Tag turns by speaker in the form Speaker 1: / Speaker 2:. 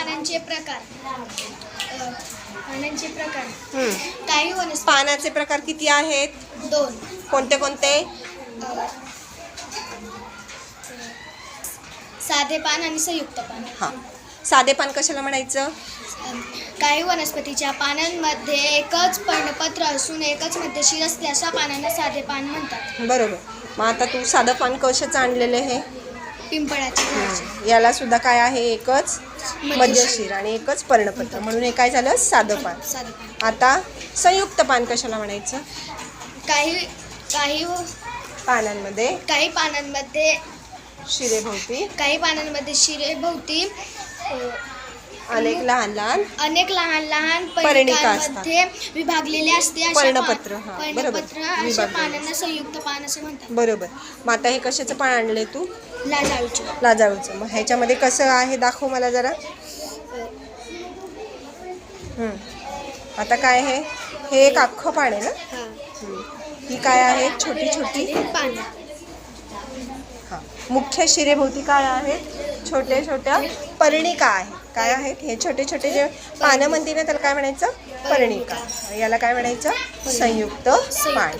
Speaker 1: पानांचे प्रकार काही वनस्पती
Speaker 2: पानाचे प्रकार किती आहेत?
Speaker 1: 2.
Speaker 2: कोणते कोणते?
Speaker 1: साधे पान आणि संयुक्त पान.
Speaker 2: हां, साधे पान कशाला म्हणायचं?
Speaker 1: काही वनस्पतीच्या पानांमध्ये एकच पर्णपत्र असून एकच मध्यशीर असते अशा पानांना साधे पान म्हणतात.
Speaker 2: बरोबर. मग आता तू साधं पान कशाचं आणलेलं आहे?
Speaker 1: पिंपळाचे झाडाचे.
Speaker 2: याला सुद्धा काय आहे? एकच मध्यशीर आणि एकच पर्णपत्र, म्हणून हे काय झालं? साधं पान.
Speaker 1: साधे पान.
Speaker 2: आता संयुक्त पान कशाला म्हणायचं?
Speaker 1: काही
Speaker 2: पानांमध्ये
Speaker 1: पानांमध्ये
Speaker 2: शिरेभोवती
Speaker 1: शिरेभोवती
Speaker 2: अनेक लहान लहान
Speaker 1: पर्णिकांमध्ये विभागलेले असते. अशा
Speaker 2: पर्णपत्र. हां, बरोबर.
Speaker 1: पर्णपत्र अशा
Speaker 2: विभागलेले.
Speaker 1: पानांना संयुक्त पान असे म्हणतात.
Speaker 2: बरोबर. मग आता हे कशाचं पान आणलंय तू? लाजाळूचं. मग ह्याच्यामध्ये कसं आहे दाखव मला जरा. आता काय आहे? हे एक अख्खं पान आहे ना? ही काय आहे? छोटी छोटी
Speaker 1: पान.
Speaker 2: हां, मुख्य शिरेभोवती काय आहेत? छोट्या छोट्या पर्णिका आहेत. काय आहेत? हे छोटे छोटे जे पानं म्हणते ना त्याला काय म्हणायचं? पर्णिका. याला काय म्हणायचं? संयुक्त पान.